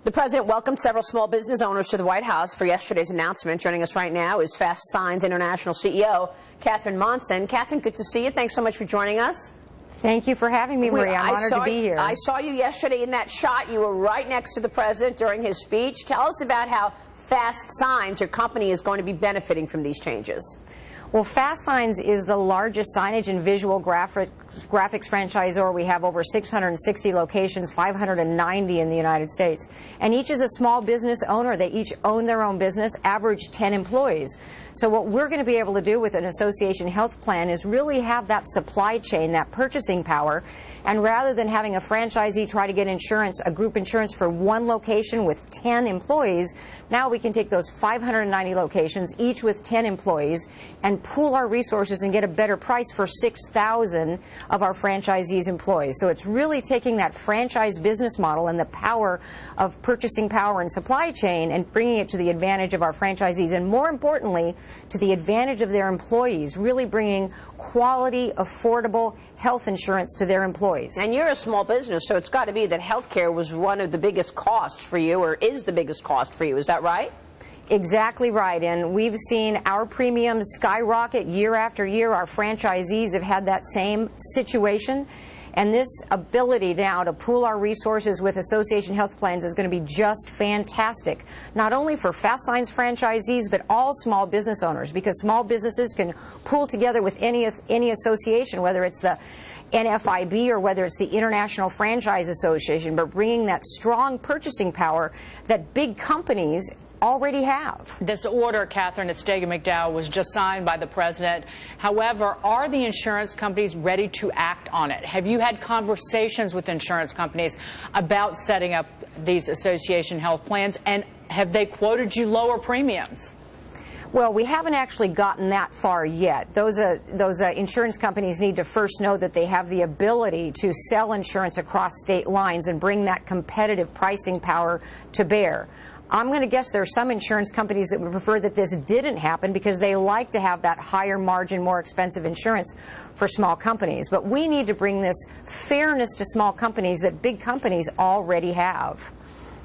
The president welcomed several small business owners to the White House for yesterday's announcement. Joining us right now is FASTSIGNS International CEO Catherine Monson. Catherine, good to see you. Thanks so much for joining us. Thank you for having me, Maria. I'm honored to be here. I saw you yesterday in that shot. You were right next to the president during his speech. Tell us about how FASTSIGNS, your company, is going to be benefiting from these changes. Well, FASTSIGNS is the largest signage and visual graphics franchisor. We have over 660 locations, 590 in the United States. And each is a small business owner. They each own their own business, average 10 employees. So what we're going to be able to do with an association health plan is really have that supply chain, that purchasing power. And rather than having a franchisee try to get insurance, a group insurance for one location with 10 employees, now we can take those 590 locations, each with 10 employees, and pool our resources and get a better price for 6,000 of our franchisees' employees. So it's really taking that franchise business model and the power of purchasing power and supply chain and bringing it to the advantage of our franchisees, and more importantly, to the advantage of their employees, really bringing quality, affordable health insurance to their employees. And you're a small business, so it's got to be that health care was one of the biggest costs for you, or is the biggest cost for you. Is that right? Exactly right, and we've seen our premiums skyrocket year after year. Our franchisees have had that same situation, and this ability now to pool our resources with association health plans is going to be just fantastic, not only for FASTSIGNS franchisees, but all small business owners, because small businesses can pool together with any association, whether it's the NFIB or whether it's the International Franchise Association, but bringing that strong purchasing power that big companies already have. This order, Catherine, at Stegan McDowell was just signed by the president. However, are the insurance companies ready to act on it? Have you had conversations with insurance companies about setting up these association health plans, and have they quoted you lower premiums? Well, we haven't actually gotten that far yet. Those insurance companies need to first know that they have the ability to sell insurance across state lines and bring that competitive pricing power to bear. I'm going to guess there are some insurance companies that would prefer that this didn't happen because they like to have that higher margin, more expensive insurance for small companies. But we need to bring this fairness to small companies that big companies already have.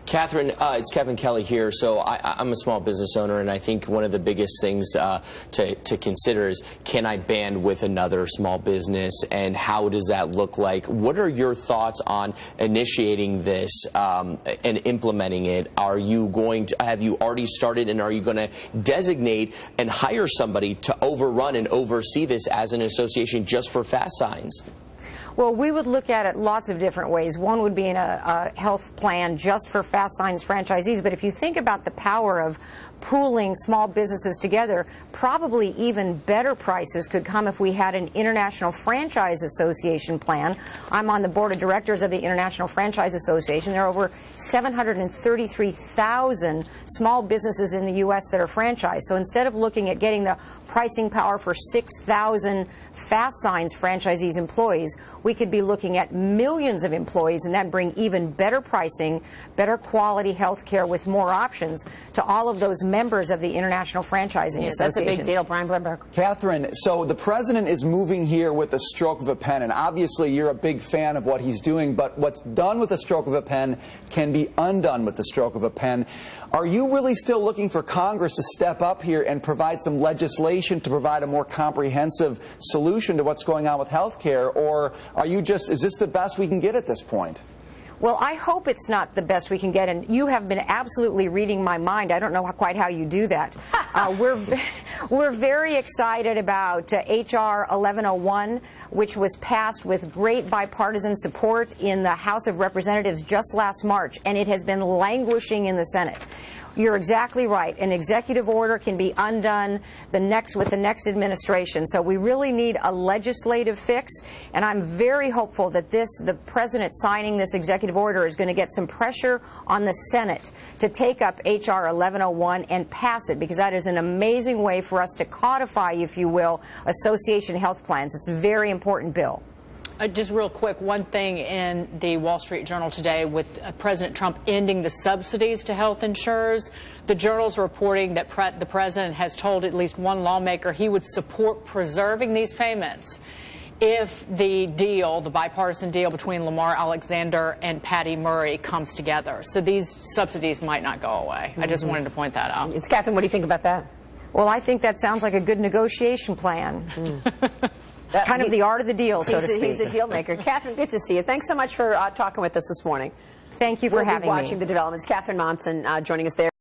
Catherine, it's Kevin Kelly here. So I'm a small business owner, and I think one of the biggest things to consider is, can I band with another small business, and how does that look like? What are your thoughts on initiating this and implementing it? Are you going to, have you already started, and are you going to designate and hire somebody to overrun and oversee this as an association just for FASTSIGNS? Well, we would look at it lots of different ways. One would be in a health plan just for FASTSIGNS franchisees. But if you think about the power of pooling small businesses together, probably even better prices could come if we had an International Franchise Association plan. I'm on the board of directors of the International Franchise Association. There are over 733,000 small businesses in the U.S. that are franchised. So instead of looking at getting the pricing power for 6,000 FASTSIGNS franchisees employees, we could be looking at millions of employees, and then bring even better pricing, better quality health care with more options to all of those members of the International Franchising Association. That's a big deal. Brian Blenberg. Catherine, so the president is moving here with the stroke of a pen, and obviously you're a big fan of what he's doing, but what's done with the stroke of a pen can be undone with the stroke of a pen. Are you really still looking for Congress to step up here and provide some legislation to provide a more comprehensive solution to what's going on with health care, or are you just, is this the best we can get at this point? Well, I hope it's not the best we can get, and you have been absolutely reading my mind. I don't know quite how you do that. We're very excited about H.R. 1101, which was passed with great bipartisan support in the House of Representatives just last March, and it has been languishing in the Senate. You're exactly right. An executive order can be undone with the next administration. So we really need a legislative fix, and I'm very hopeful that the president signing this executive order is going to get some pressure on the Senate to take up H.R. 1101 and pass it, because that is an amazing way for us to codify, if you will, association health plans. It's a very important bill. Just real quick, one thing in the Wall Street Journal today with President Trump ending the subsidies to health insurers. The Journal's reporting that the president has told at least one lawmaker he would support preserving these payments if the deal, the bipartisan deal between Lamar Alexander and Patty Murray comes together. So these subsidies might not go away. I just wanted to point that out. Catherine, what do you think about that? Well, I think that sounds like a good negotiation plan. Kind of the art of the deal, so to speak. He's a deal maker. Catherine, good to see you. Thanks so much for talking with us this morning. Thank you for having me. We'll be watching the developments. Catherine Monson joining us there.